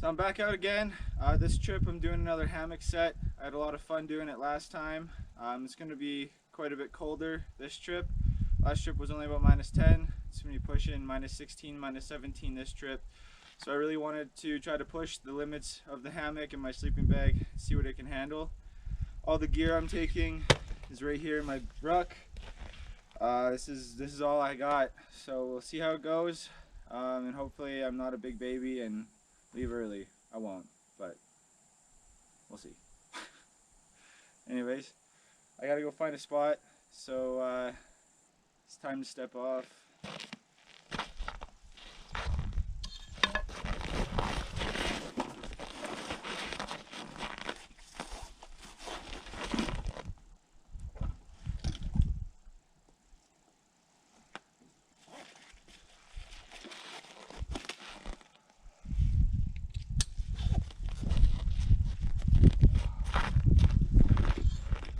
So I'm back out again. This trip I'm doing another hammock set. I had a lot of fun doing it last time. It's going to be quite a bit colder this trip. Last trip was only about -10. It's going to be pushing -16, -17 this trip. So I really wanted to try to push the limits of the hammock and my sleeping bag, see what it can handle. All the gear I'm taking is right here in my ruck. This is all I got. So we'll see how it goes. And hopefully I'm not a big baby and leave early. I won't, but we'll see. Anyways, I gotta go find a spot, so it's time to step off.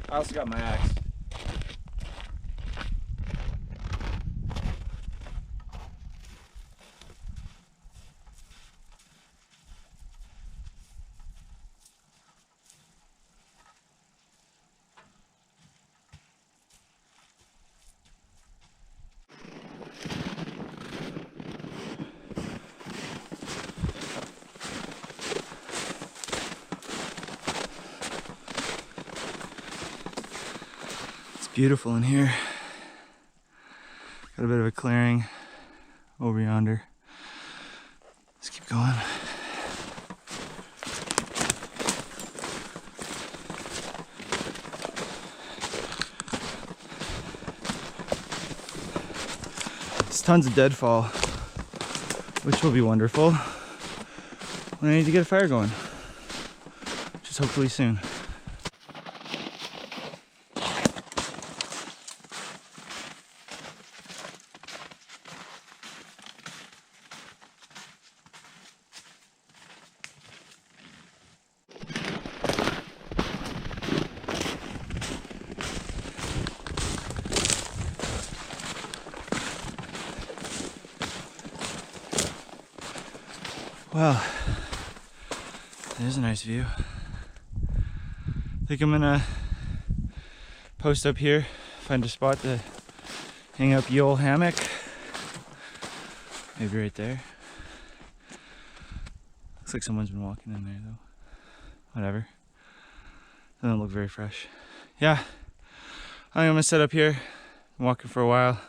I also got my axe. Beautiful in here. Got a bit of a clearing over yonder. Let's keep going. There's tons of deadfall, which will be wonderful when I need to get a fire going, which is hopefully soon. Well, there's a nice view. I think I'm gonna post up here, find a spot to hang up the old hammock. Maybe right there. Looks like someone's been walking in there though. Whatever. Doesn't look very fresh. Yeah, I think I'm gonna set up here. I'm walking for a while.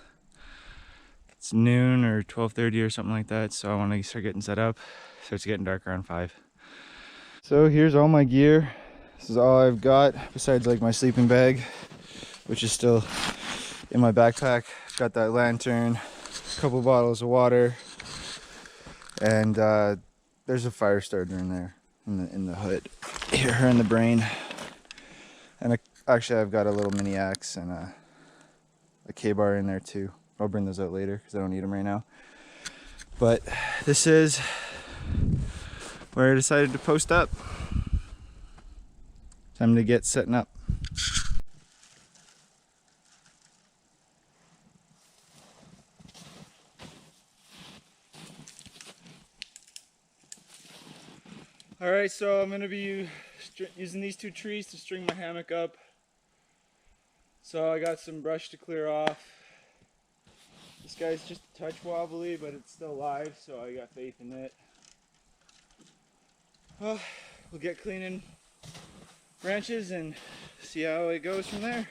It's noon or 12:30 or something like that, so I want to start getting set up. So it's getting dark around 5. So here's all my gear. This is all I've got besides like my sleeping bag, which is still in my backpack. I've got that lantern, a couple bottles of water, and there's a fire starter in there in the hood here in the brain. And actually I've got a little mini axe and a K-bar in there too. I'll bring those out later because I don't need them right now. But this is where I decided to post up. Time to get setting up. Alright, so I'm going to be using these 2 trees to string my hammock up. So I got some brush to clear off. This guy's just a touch wobbly, but it's still live, so I got faith in it. Well, we'll get cleaning branches and see how it goes from there.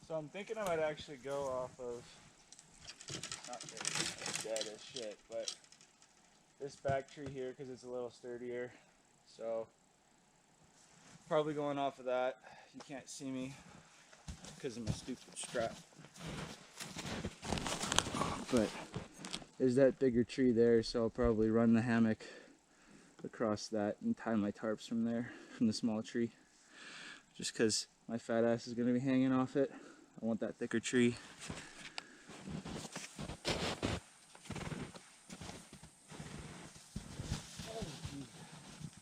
So I'm thinking I might actually go off of, not dead as shit, but this back tree here because it's a little sturdier. So probably going off of that. You can't see me because of my stupid strap. But there's that bigger tree there, so I'll probably run the hammock across that and tie my tarps from there, from the small tree. Just because my fat ass is going to be hanging off it. I want that thicker tree.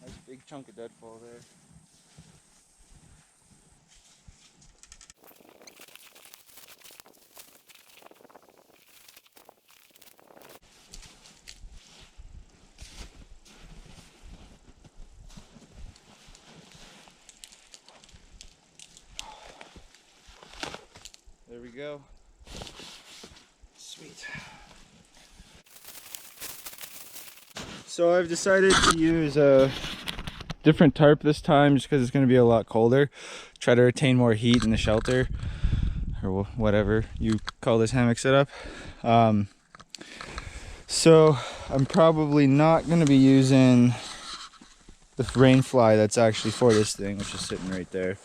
Nice big chunk of deadfall there. There we go. Sweet. So I've decided to use a different tarp this time just because it's going to be a lot colder. Try to retain more heat in the shelter, or whatever you call this hammock setup. So I'm probably not going to be using the rain fly that's actually for this thing, which is sitting right there.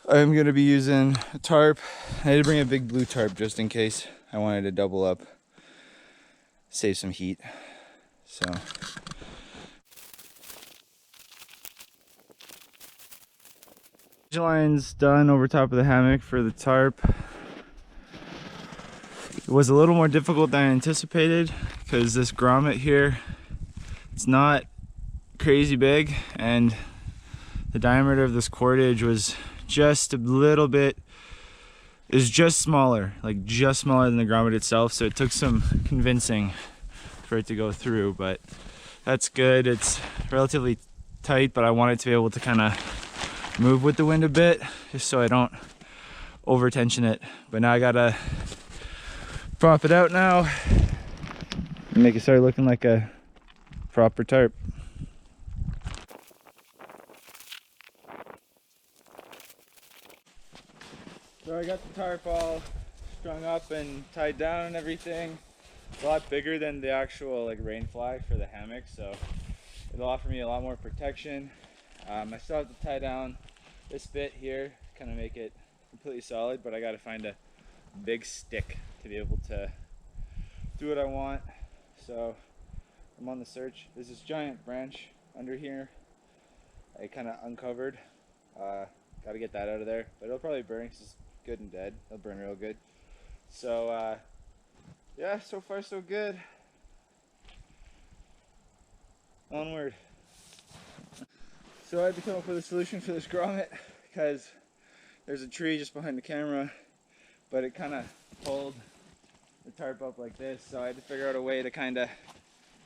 I'm going to be using a tarp. I had to bring a big blue tarp just in case I wanted to double up, save some heat. So line's done over top of the hammock for the tarp. It was a little more difficult than I anticipated because this grommet here, it's not crazy big, and the diameter of this cordage was just a little bit, is just smaller, like just smaller than the grommet itself, so it took some convincing for it to go through, but that's good. It's relatively tight, but I want it to be able to kind of move with the wind a bit just so I don't over tension it. But now I gotta prop it out now and make it start looking like a proper tarp. So I got the tarp all strung up and tied down and everything. It's a lot bigger than the actual like rain fly for the hammock, so it'll offer me a lot more protection. I still have to tie down this bit here, kind of make it completely solid, but I got to find a big stick to be able to do what I want. So I'm on the search. There's this giant branch under here I kind of uncovered. Got to get that out of there, but it'll probably burn because it's good and dead. It'll burn real good. So yeah, so far so good. Onward. So I had to come up with a solution for this grommet because there's a tree just behind the camera, but it kind of pulled the tarp up like this, so I had to figure out a way to kind of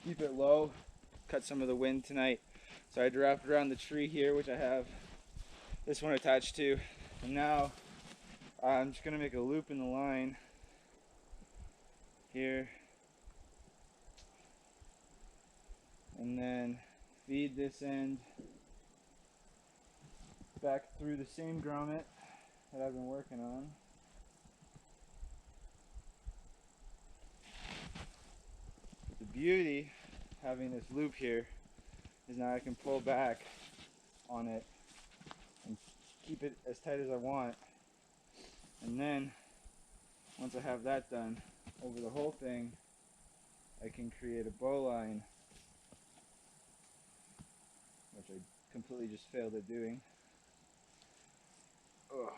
keep it low, cut some of the wind tonight. So I had to wrap it around the tree here, which I have this one attached to, and now I'm just going to make a loop in the line here, and then feed this end back through the same grommet that I've been working on. But the beauty having this loop here is now I can pull back on it and keep it as tight as I want, and then once I have that done over the whole thing, I can create a bow line, which I completely just failed at doing. Ugh.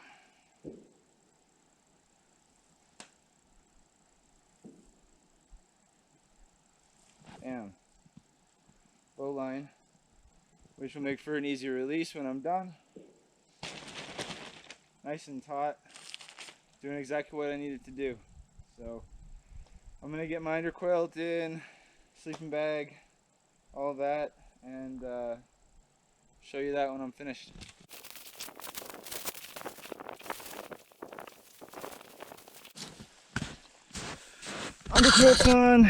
Damn. Bow line, which will make for an easy release when I'm done. Nice and taut, doing exactly what I needed to do. So I'm gonna get my underquilt in, sleeping bag, all that, and show you that when I'm finished. Underquilt's on.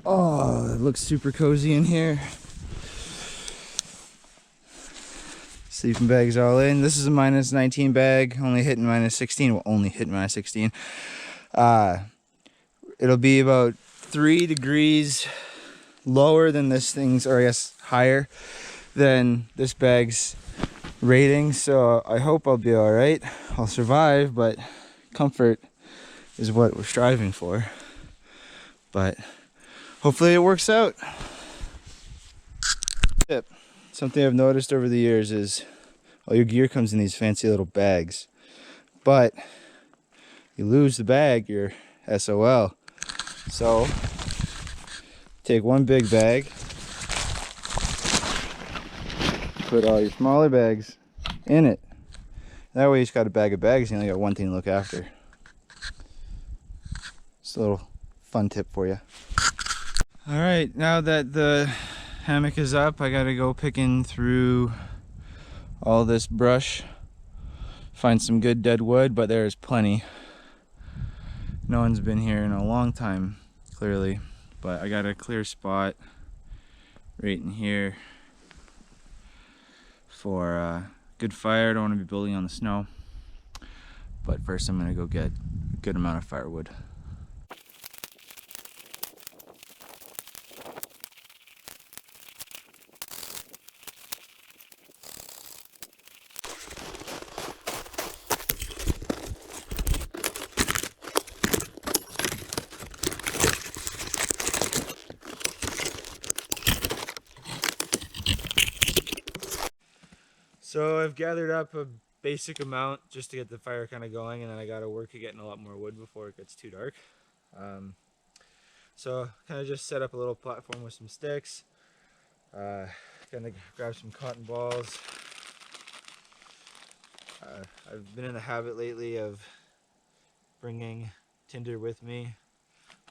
Oh, it looks super cozy in here. Sleeping bag's all in. This is a -19 bag, only hitting -16. Well, only hitting -16. It'll be about 3 degrees lower than this thing's, or I guess higher than this bag's rating. So I hope I'll be all right. I'll survive, but comfort is what we're striving for. But hopefully it works out. Tip. Something I've noticed over the years is all your gear comes in these fancy little bags, but you lose the bag, you're SOL. So take one big bag, put all your smaller bags in it. That way you just got a bag of bags, you only got one thing to look after. Just a little fun tip for you. All right, now that the hammock is up, I gotta go picking through all this brush find some good dead wood, but there's plenty. No one's been here in a long time, clearly, but I got a clear spot right in here for a good fire. I don't want to be building on the snow, but first I'm gonna go get a good amount of firewood. So I've gathered up a basic amount just to get the fire kind of going, and then I got to work at getting a lot more wood before it gets too dark. So kind of just set up a little platform with some sticks. Gonna grab some cotton balls. I've been in the habit lately of bringing tinder with me,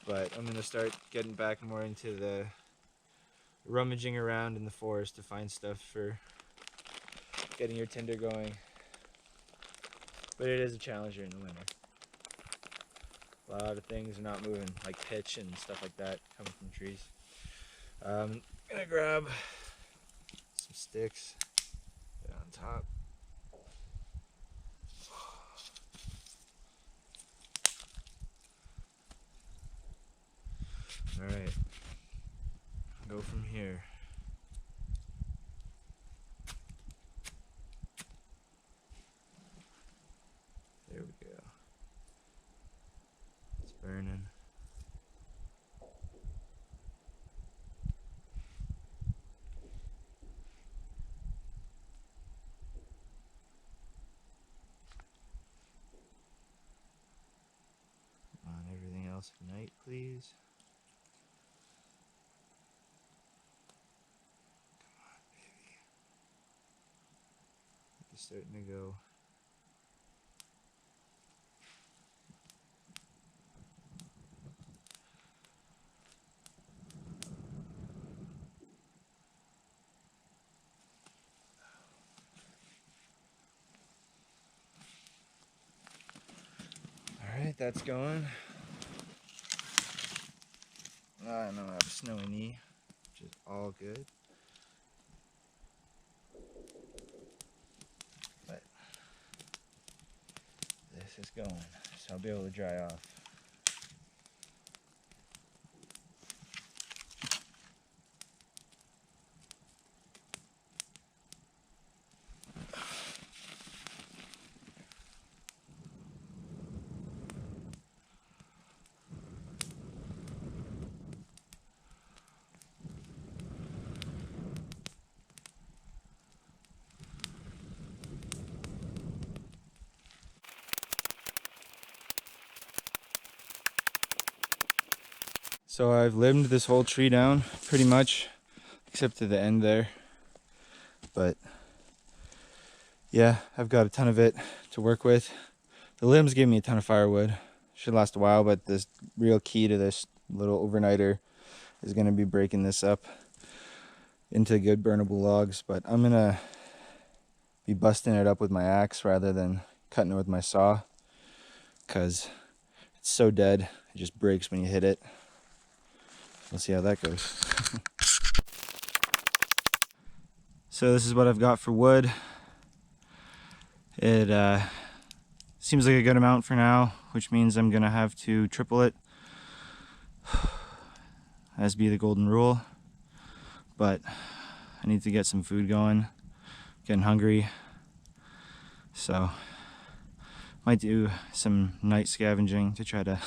but I'm gonna start getting back more into the rummaging around in the forest to find stuff for getting your tinder going. But it is a challenge during the winter. A lot of things are not moving, like pitch and stuff like that coming from trees. I'm gonna grab some sticks, get on top. Alright, go from here. There we go. It's burning. Come on, everything else ignite, please. Come on, baby. It's starting to go. Alright, that's going. I know I have a snowy knee, which is all good. But this is going, so I'll be able to dry off. So I've limbed this whole tree down pretty much, except to the end there. But yeah, I've got a ton of it to work with. The limbs gave me a ton of firewood. Should last a while, but this real key to this little overnighter is going to be breaking this up into good burnable logs. But I'm going to be busting it up with my axe rather than cutting it with my saw, because it's so dead, it just breaks when you hit it. We'll see how that goes. So this is what I've got for wood. It seems like a good amount for now, which means I'm gonna have to triple it, as be the golden rule. But I need to get some food going. Getting hungry, so might do some night scavenging to try to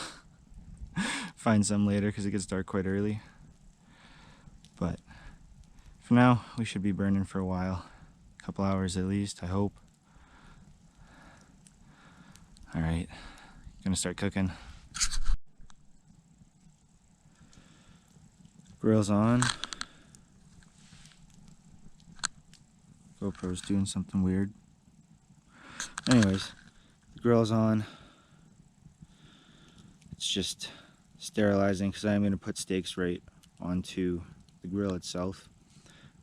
find some later, because it gets dark quite early. But for now, we should be burning for a while, a couple hours at least, I hope. All right, gonna start cooking. Grill's on. GoPro's doing something weird. Anyways, the grill's on. It's just sterilizing, because I'm going to put steaks right onto the grill itself,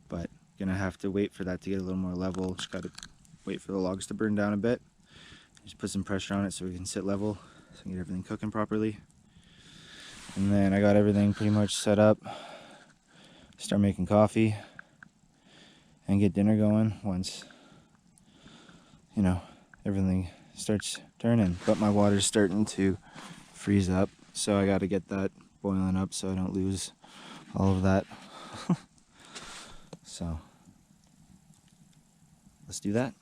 but gonna have to wait for that to get a little more level. Just gotta wait for the logs to burn down a bit, Just put some pressure on it so we can sit level, so we can get everything cooking properly. And then I got everything pretty much set up. Start making coffee and get dinner going once, you know, everything starts turning. But my water's starting to freeze up, so I got to get that boiling up so I don't lose all of that. So let's do that.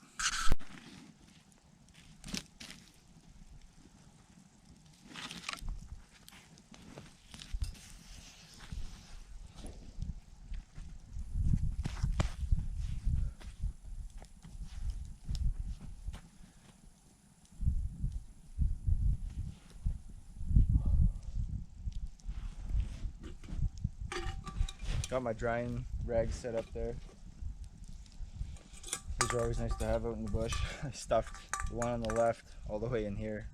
Got my drying rags set up there. These are always nice to have out in the bush. I stuffed the one on the left all the way in here,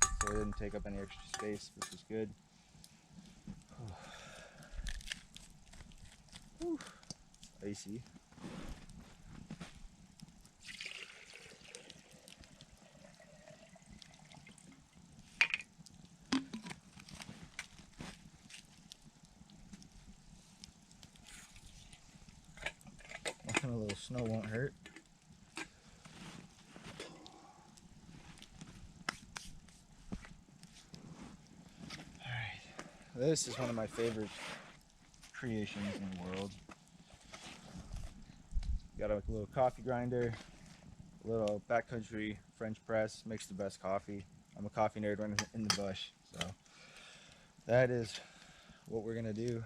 so it didn't take up any extra space, which was good. Whew. Icy. A little snow won't hurt. Alright, this is one of my favorite creations in the world. Got a little coffee grinder, a little backcountry French press, makes the best coffee. I'm a coffee nerd when I'm in the bush, so that is what we're gonna do.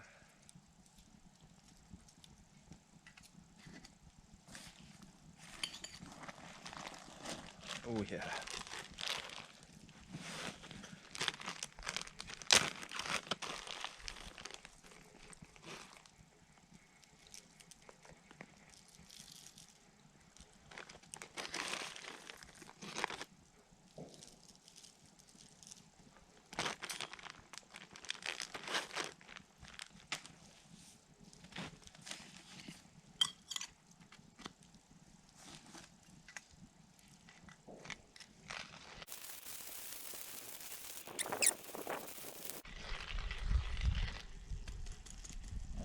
Oh yeah.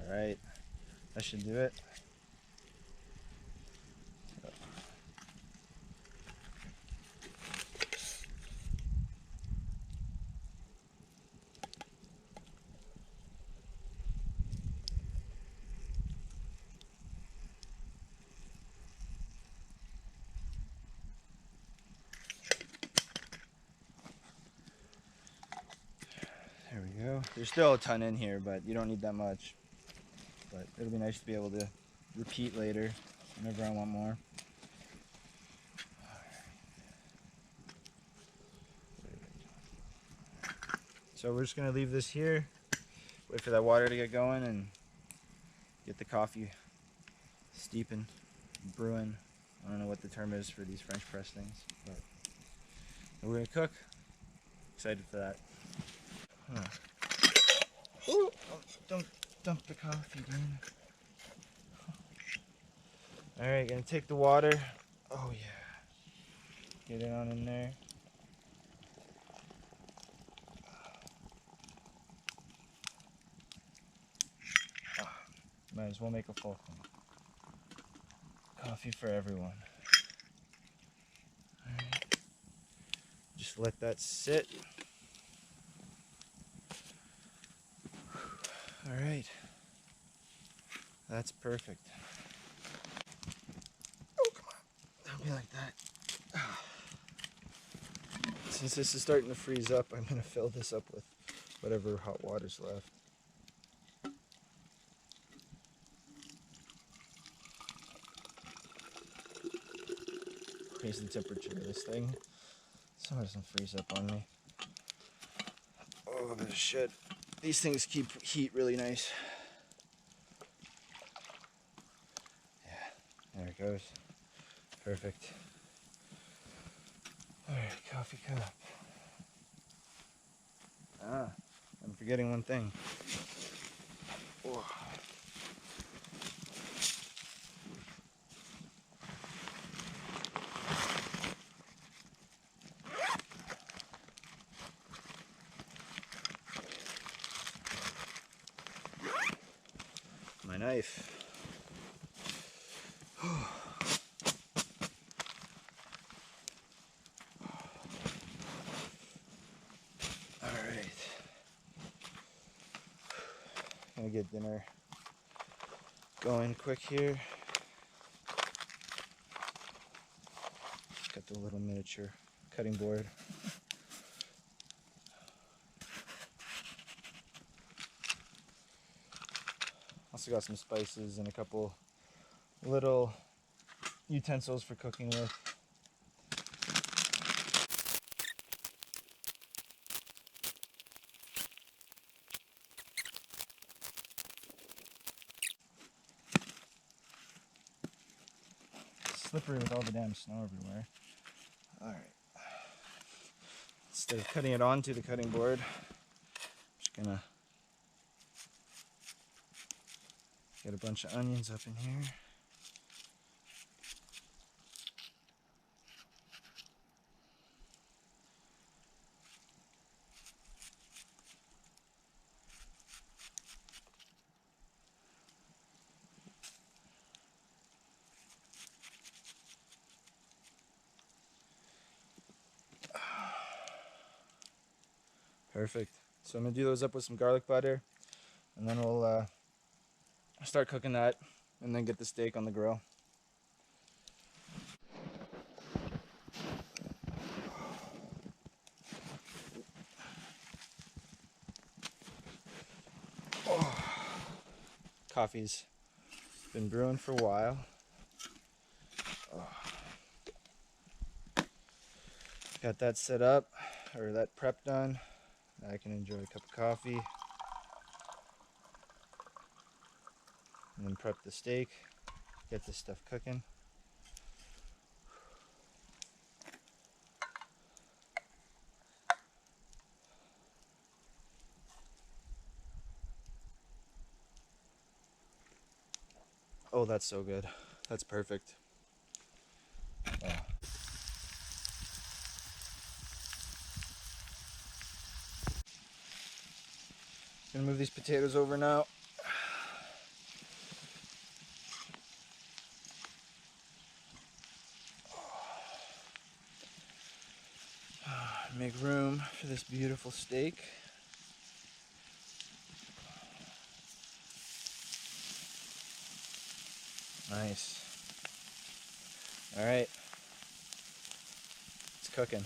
Alright, that should do it. There we go. There's still a ton in here, but you don't need that much. But it'll be nice to be able to repeat later whenever I want more. So we're just going to leave this here, wait for that water to get going, and get the coffee steeping, brewing. I don't know what the term is for these French press things, but we're going to cook. Excited for that. Huh. Ooh, don't dump the coffee, man. Alright, gonna take the water. Oh yeah. Get it on in there. Might as well make a full thing. Coffee for everyone. Alright. Just let that sit. Alright. That's perfect. Oh, come on. Don't be like that. Since this is starting to freeze up, I'm going to fill this up with whatever hot water's left. Raise the temperature of this thing so it doesn't freeze up on me. Oh, bit of shit. These things keep heat really nice. Yeah, there it goes. Perfect. Alright, coffee cup. Ah, I'm forgetting one thing. Whoa. my knife. Alright. Gonna get dinner going quick here. Got the little miniature cutting board. Also got some spices and a couple little utensils for cooking with. It's slippery with all the damn snow everywhere. Alright. Instead of cutting it onto the cutting board, I'm just gonna get a bunch of onions up in here. Perfect. So I'm gonna do those up with some garlic butter, and then we'll start cooking that, and then get the steak on the grill. Oh. Coffee's been brewing for a while. Oh. Got that set up, or that prep done. Now I can enjoy a cup of coffee. And then prep the steak, get this stuff cooking. Oh, that's so good. That's perfect. Oh. Gonna move these potatoes over now. Make room for this beautiful steak. Nice. All right, it's cooking.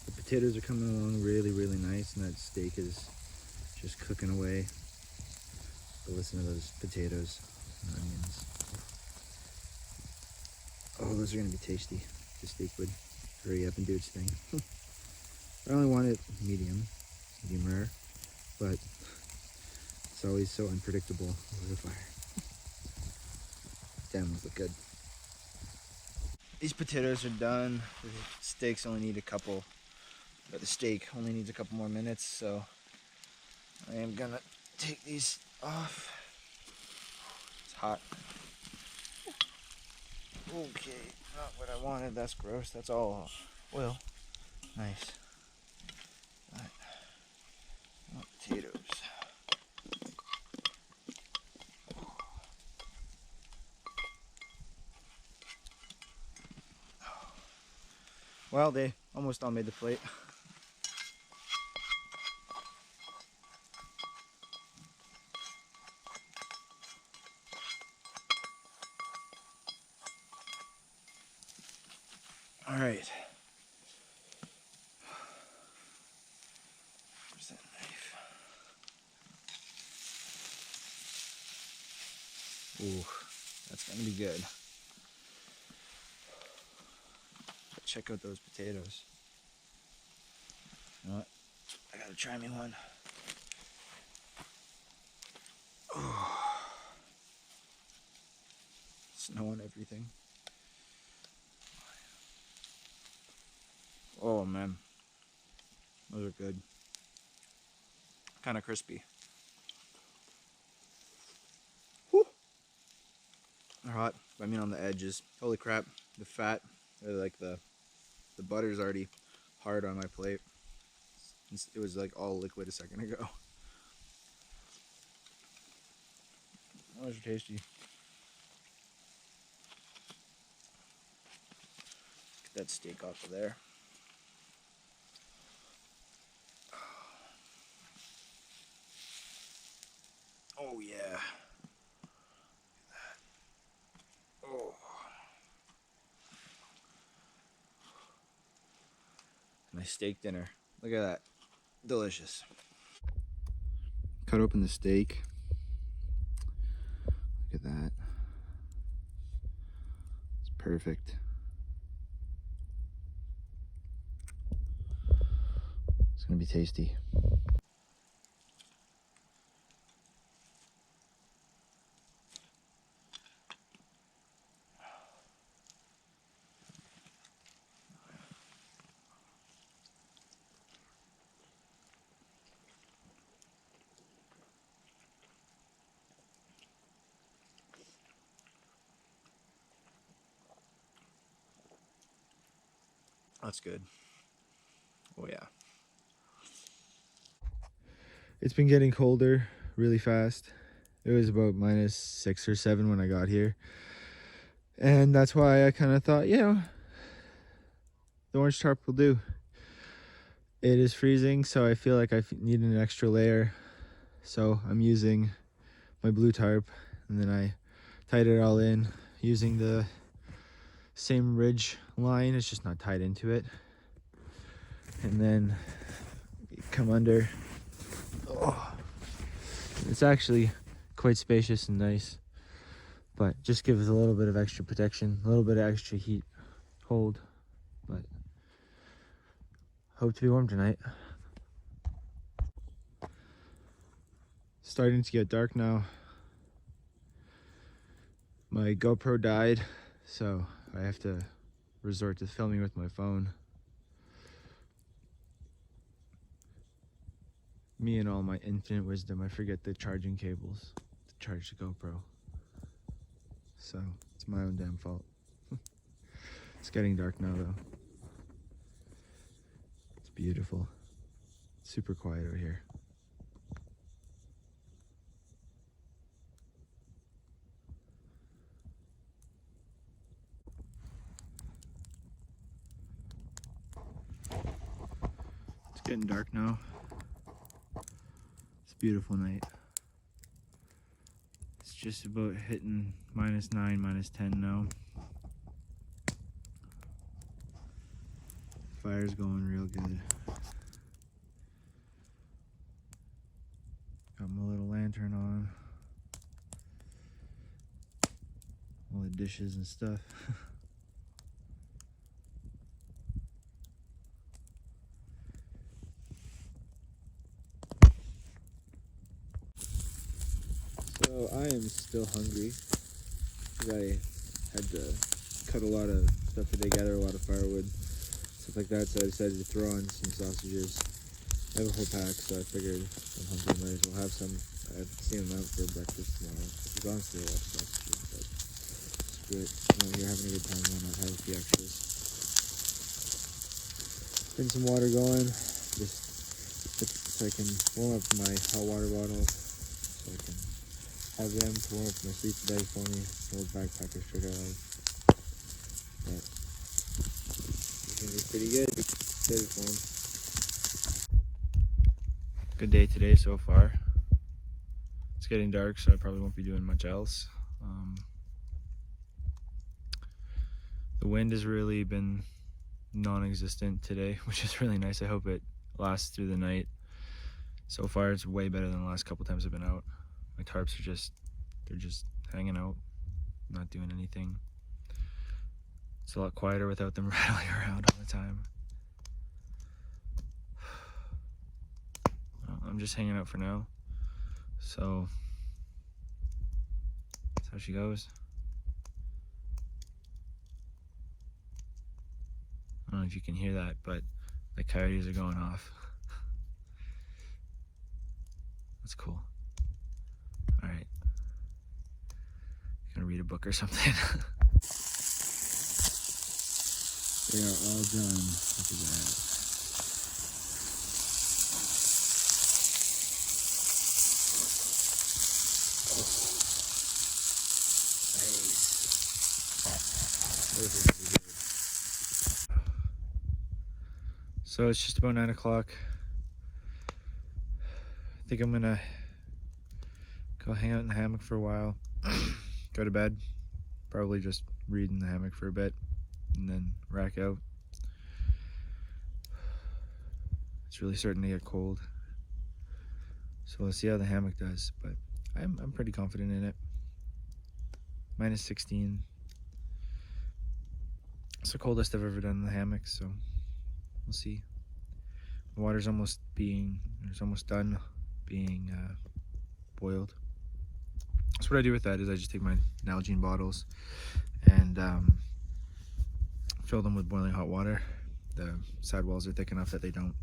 The potatoes are coming along really, really nice, and that steak is just cooking away. But listen to those potatoes and onions. Oh, those are gonna be tasty. The steak would hurry up and do its thing. I only want it medium rare, but it's always so unpredictable over the fire. Damn, those look good. These potatoes are done. The steaks only need a couple, but the steak only needs a couple more minutes, so I am gonna take these off. It's hot. Okay, not what I wanted. That's gross. That's all oil. Nice. All right. More potatoes. Well, they almost all made the plate. All right. Where's that knife? Ooh, that's gonna be good. Check out those potatoes. You know what? I gotta try me one. Oh. Snow and everything. Oh man, those are good. Kind of crispy. Whew. They're hot. I mean, on the edges. Holy crap! The fat, or like the butter's already hard on my plate. It was like all liquid a second ago. Those are tasty. Get that steak off of there. Oh yeah. Oh. Nice steak dinner. Look at that. Delicious. Cut open the steak. Look at that. It's perfect. It's gonna be tasty. That's good. Oh yeah. It's been getting colder really fast. It was about -6 or 7 when I got here. And that's why I kind of thought, the orange tarp will do. It is freezing, so I feel like I need an extra layer. So I'm using my blue tarp, and then I tied it all in using the same ridge line. It's just not tied into it. And then come under. Oh, it's actually quite spacious and nice, but just gives a little bit of extra protection, a little bit of extra heat hold. But hope to be warm tonight. Starting to get dark now. My GoPro died, so I have to resort to filming with my phone. Me and all my infinite wisdom, I forget the charging cables to charge the GoPro. So it's my own damn fault. It's getting dark now though. It's beautiful. It's super quiet out here. It's getting dark now. It's a beautiful night. It's just about hitting -9, -10 now. Fire's going real good. Got my little lantern on. All the dishes and stuff. So I am still hungry because I had to cut a lot of stuff today, gather a lot of firewood, stuff like that, so I decided to throw on some sausages. I have a whole pack, so I figured I'm hungry, might as well have some. I've seen them out for breakfast tomorrow, which is honestly a lot of sausages, but screw it. You're having a good time, why not have a few extras? Getting some water going, just so I can warm up my hot water bottles, so I can have them to warm up my sleeping bag for me. Little backpacker trick I like. But it's gonna be pretty good. Excited for them. Good day today so far. It's getting dark, so I probably won't be doing much else. The wind has really been non-existent today, which is really nice. I hope it lasts through the night. So far, it's way better than the last couple times I've been out. My tarps are they're just hanging out, not doing anything. It's a lot quieter without them rattling around all the time. Well, I'm just hanging out for now. So that's how she goes. I don't know if you can hear that, but the coyotes are going off. That's cool. All right. Gonna read a book or something. They are all done. Look at that. So it's just about 9 o'clock. I think I'm gonna go hang out in the hammock for a while, go to bed, probably just read in the hammock for a bit, and then rack out. It's really starting to get cold, so we'll see how the hammock does, but I'm pretty confident in it. Minus 16. It's the coldest I've ever done in the hammock, so we'll see. The water's almost done being boiled. So what I do with that is I just take my Nalgene bottles and fill them with boiling hot water. The sidewalls are thick enough that they don't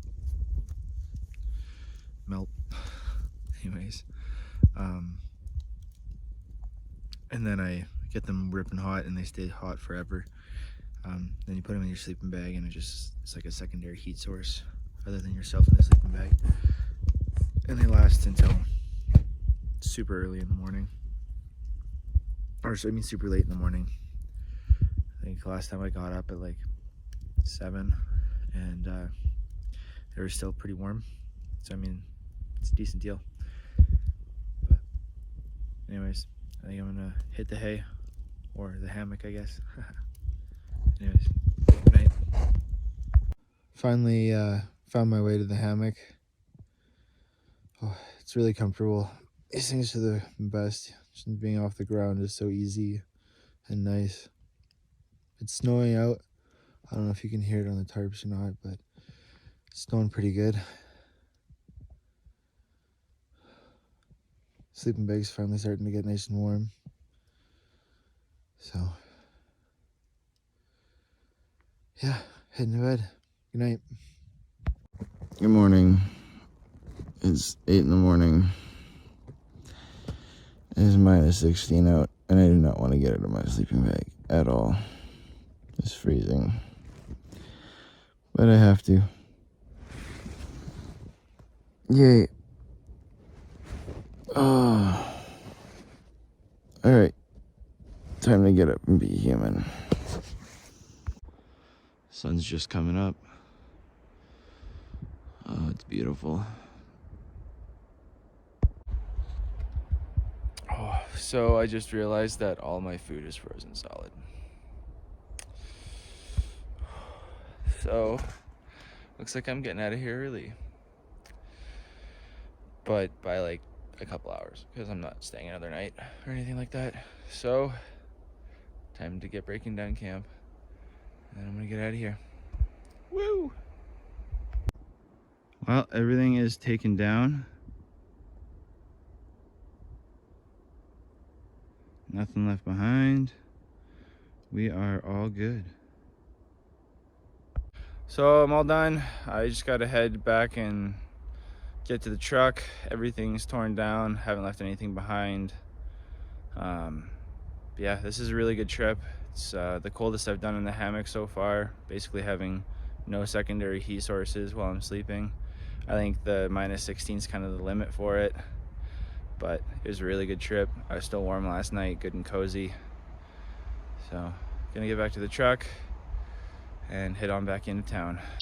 melt. Anyways, and then I get them ripping hot and they stay hot forever. Then you put them in your sleeping bag and it's like a secondary heat source other than yourself in the sleeping bag. And they last until super early in the morning. Or I mean super late in the morning. I think last time I got up at like 7 and they were still pretty warm. So I mean, it's a decent deal. But anyways, I think I'm gonna hit the hay, or the hammock, I guess. Anyways, good night. Finally found my way to the hammock. Oh, it's really comfortable. These things are the best. Just being off the ground is so easy and nice. It's snowing out. I don't know if you can hear it on the tarps or not, but it's snowing pretty good. Sleeping bag's finally starting to get nice and warm. So, yeah, heading to bed. Good night. Good morning. It's 8 in the morning. It is minus 16 out, and I do not want to get out of my sleeping bag at all. It's freezing. But I have to. Yay. Oh. Alright. Time to get up and be human. Sun's just coming up. Oh, it's beautiful. Oh, so I just realized that all my food is frozen solid. So, looks like I'm getting out of here early. But by like a couple hours, because I'm not staying another night or anything like that. So, time to get breaking down camp. And I'm gonna get out of here. Woo! Well, everything is taken down. Nothing left behind. We are all good. So I'm all done. I just gotta head back and get to the truck. Everything's torn down. Haven't left anything behind. Yeah, this is a really good trip. It's the coldest I've done in the hammock so far. Basically having no secondary heat sources while I'm sleeping. I think the minus 16 is kind of the limit for it. But it was a really good trip. I was still warm last night, good and cozy. So, gonna get back to the truck and head on back into town.